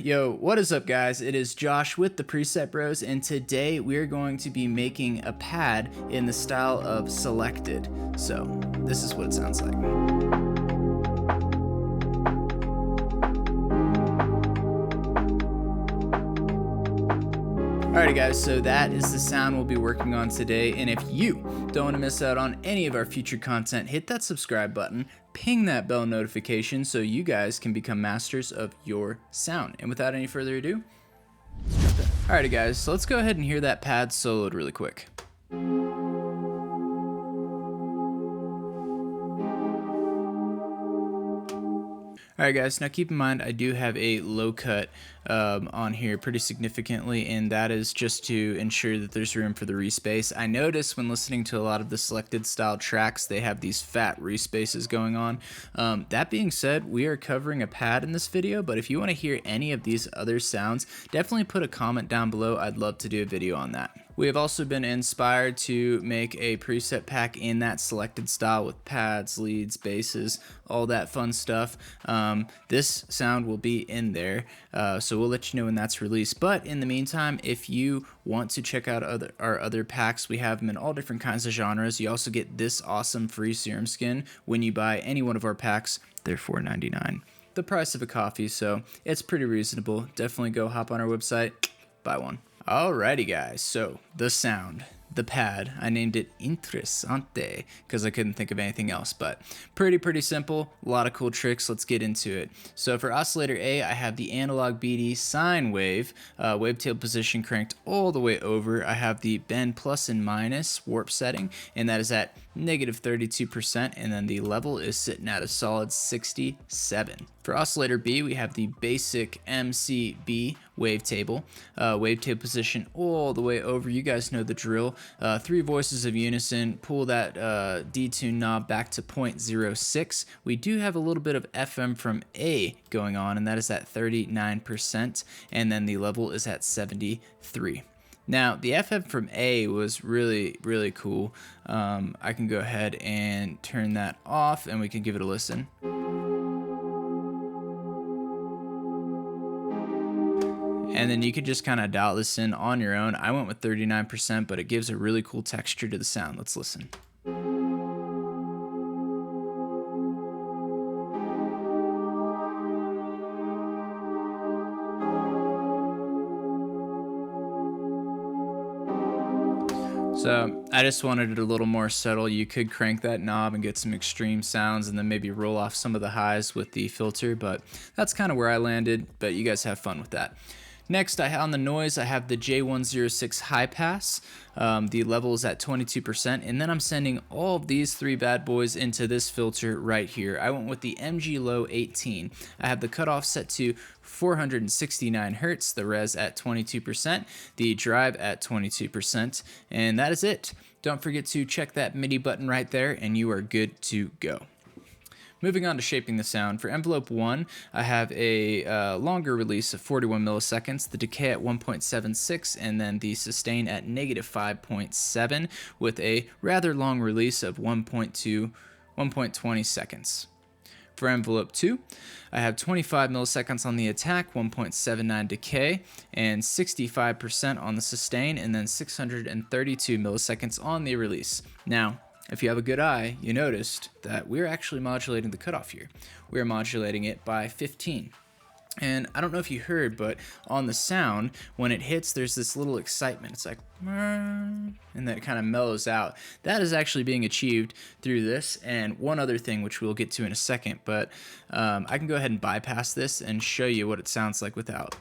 Yo, what is up guys? It is Josh with the Preset Bros, and today we're going to be making a pad in the style of selected. So this is what it sounds like. Alrighty guys, so that is the sound we'll be working on today, and if you don't want to miss out on any of our future content, hit that subscribe button, ping that bell notification so you guys can become masters of your sound. And without any further ado, let's jump in. Alrighty guys, so let's go ahead and hear that pad soloed really quick. Alright guys, now keep in mind I do have a low cut on here pretty significantly, and that is just to ensure that there's room for the respace. I notice when listening to a lot of the selected style tracks, they have these fat respaces going on. That being said, we are covering a pad in this video, but if you want to hear any of these other sounds, definitely put a comment down below. I'd love to do a video on that. We have also been inspired to make a preset pack in that selected style with pads, leads, basses, all that fun stuff. This sound will be in there, so we'll let you know when that's released. But in the meantime, if you want to check out our other packs, we have them in all different kinds of genres. You also get this awesome free Serum skin when you buy any one of our packs. They're $4.99, the price of a coffee, so it's pretty reasonable. Definitely go hop on our website, buy one. Alrighty guys, so the sound, the pad, I named it Interesante because I couldn't think of anything else, but pretty simple, a lot of cool tricks. Let's get into it. So for oscillator A, I have the analog BD sine wave, wavetail position cranked all the way over. I have the bend plus and minus warp setting, and that is at -32%, and then the level is sitting at a solid 67. For oscillator B, we have the basic MCB wavetable, wavetable position all the way over. You guys know the drill. 3 voices of unison. Pull that detune knob back to 0.06. We do have a little bit of FM from A going on, and that is at 39%, and then the level is at 73. Now, the FM from A was really cool. I can go ahead and turn that off, and we can give it a listen. And then you could just kind of dial this in on your own. I went with 39%, but it gives a really cool texture to the sound. Let's listen. So I just wanted it a little more subtle. You could crank that knob and get some extreme sounds and then maybe roll off some of the highs with the filter, but that's kind of where I landed, but you guys have fun with that. Next, on the noise, I have the J106 high pass. The level is at 22%, and then I'm sending all of these 3 bad boys into this filter right here. I went with the MG Low 18. I have the cutoff set to 469 Hertz, the res at 22%, the drive at 22%, and that is it. Don't forget to check that MIDI button right there, and you are good to go. Moving on to shaping the sound, for envelope 1, I have a longer release of 41 milliseconds, the decay at 1.76, and then the sustain at -5.7 with a rather long release of 1.20 seconds. For envelope 2, I have 25 milliseconds on the attack, 1.79 decay, and 65% on the sustain, and then 632 milliseconds on the release. Now, if you have a good eye, you noticed that we're actually modulating the cutoff here. We're modulating it by 15. And I don't know if you heard, but on the sound, when it hits, there's this little excitement. It's like, and then it kind of mellows out. That is actually being achieved through this. And one other thing, which we'll get to in a second, but I can go ahead and bypass this and show you what it sounds like without.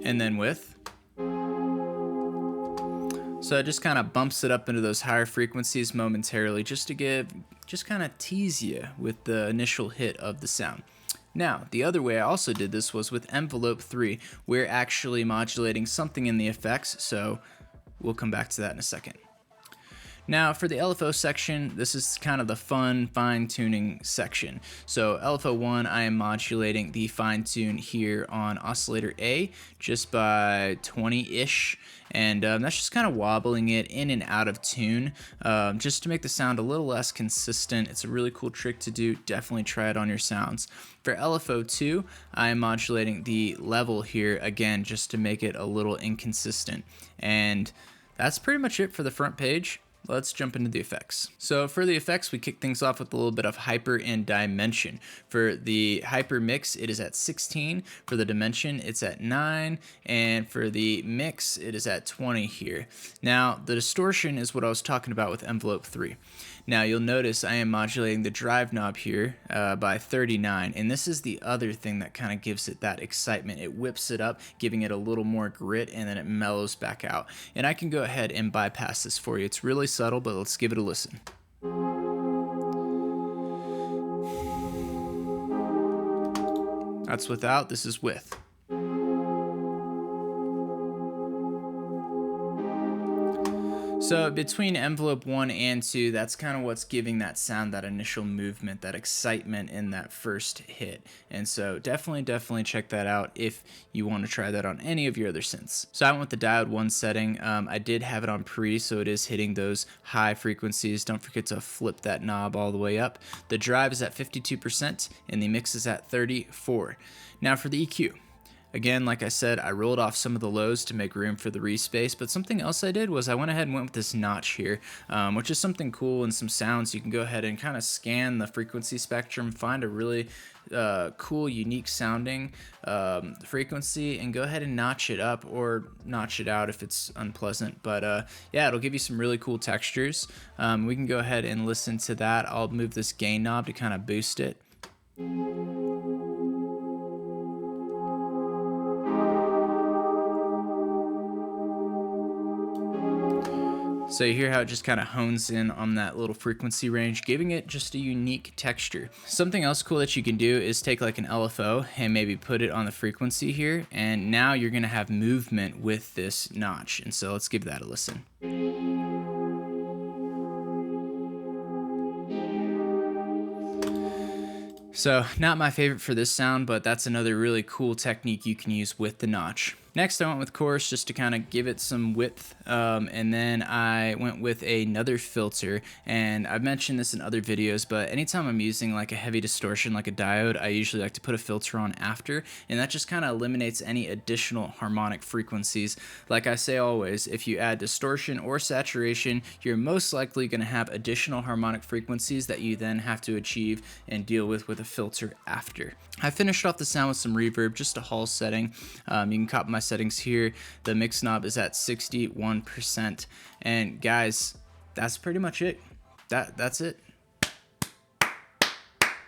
And then with. So it just kind of bumps it up into those higher frequencies momentarily, just kind of tease you with the initial hit of the sound. Now, the other way I also did this was with envelope 3. We're actually modulating something in the effects, so we'll come back to that in a second. Now for the LFO section, this is kind of the fun fine tuning section. So LFO 1, I am modulating the fine tune here on oscillator A just by 20-ish. And that's just kind of wobbling it in and out of tune just to make the sound a little less consistent. It's a really cool trick to do. Definitely try it on your sounds. For LFO 2, I am modulating the level here again just to make it a little inconsistent. And that's pretty much it for the front page. Let's jump into the effects. So for the effects, we kick things off with a little bit of hyper and dimension. For the hyper mix, it is at 16. For the dimension, it's at 9. And for the mix, it is at 20 here. Now, the distortion is what I was talking about with envelope 3. Now, you'll notice I am modulating the drive knob here by 39. And this is the other thing that kind of gives it that excitement. It whips it up, giving it a little more grit, and then it mellows back out. And I can go ahead and bypass this for you. It's really subtle, but let's give it a listen. That's without, this is with. So between envelope 1 and 2, that's kind of what's giving that sound, that initial movement, that excitement in that first hit. And so definitely check that out if you want to try that on any of your other synths. So I went with the diode 1 setting. I did have it on pre, so it is hitting those high frequencies. Don't forget to flip that knob all the way up. The drive is at 52% and the mix is at 34%. Now for the EQ. Again, like I said, I rolled off some of the lows to make room for the respace, but something else I did was I went ahead and went with this notch here, which is something cool and some sounds. You can go ahead and kind of scan the frequency spectrum, find a really cool, unique sounding frequency, and go ahead and notch it up or notch it out if it's unpleasant. But yeah, it'll give you some really cool textures. We can go ahead and listen to that. I'll move this gain knob to kind of boost it. So you hear how it just kind of hones in on that little frequency range, giving it just a unique texture. Something else cool that you can do is take like an LFO and maybe put it on the frequency here, and now you're going to have movement with this notch. And so let's give that a listen. So not my favorite for this sound, but that's another really cool technique you can use with the notch. Next, I went with chorus just to kind of give it some width, and then I went with another filter, and I've mentioned this in other videos, but anytime I'm using like a heavy distortion like a diode, I usually like to put a filter on after, and that just kind of eliminates any additional harmonic frequencies. Like I say always, if you add distortion or saturation, you're most likely going to have additional harmonic frequencies that you then have to achieve and deal with a filter after. I finished off the sound with some reverb, just a Hall setting. You can copy my settings here. The mix knob is at 61%. And guys, that's pretty much it. That's it.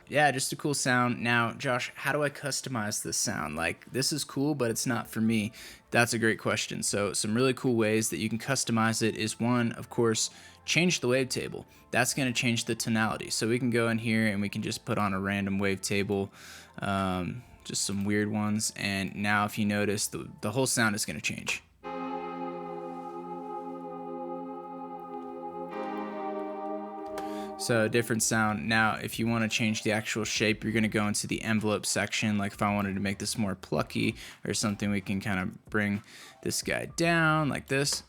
Yeah, just a cool sound. Now, Josh, how do I customize this sound? Like, this is cool, but it's not for me. That's a great question. So some really cool ways that you can customize it is, one, of course, change the wavetable. That's going to change the tonality. So we can go in here and we can just put on a random wavetable, just some weird ones. And now if you notice, the whole sound is going to change. So different sound. Now, if you want to change the actual shape, you're going to go into the envelope section. Like if I wanted to make this more plucky or something, we can kind of bring this guy down like this.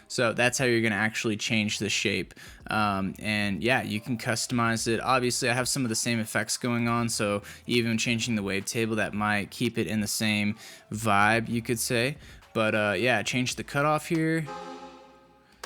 So that's how you're going to actually change the shape. And yeah, you can customize it. Obviously, I have some of the same effects going on, so even changing the wavetable, that might keep it in the same vibe, you could say. But yeah, change the cutoff here.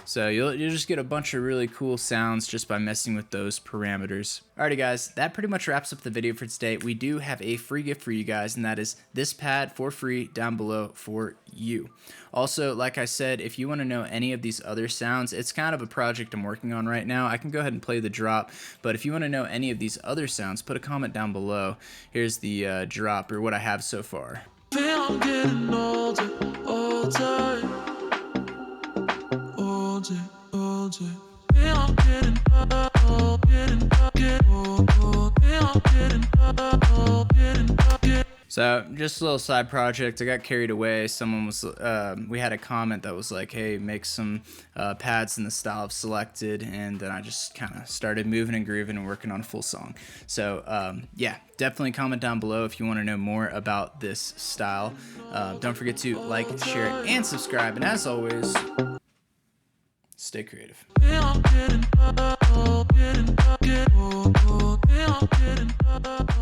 So you'll just get a bunch of really cool sounds just by messing with those parameters. Alrighty guys, that pretty much wraps up the video for today. We do have a free gift for you guys, and that is this pad for free down below for you. Also, like I said, if you want to know any of these other sounds, it's kind of a project I'm working on right now. I can go ahead and play the drop, but if you want to know any of these other sounds, put a comment down below. Here's the drop, or what I have so far. I'm getting older, older. So just a little side project. I got carried away. Someone was, we had a comment that was like, "Hey, make some pads in the style of Selected," and then I just kind of started moving and grooving and working on a full song. So yeah, definitely comment down below if you want to know more about this style. Don't forget to like, share, and subscribe. And as always, stay creative. Yeah, I'm getting up.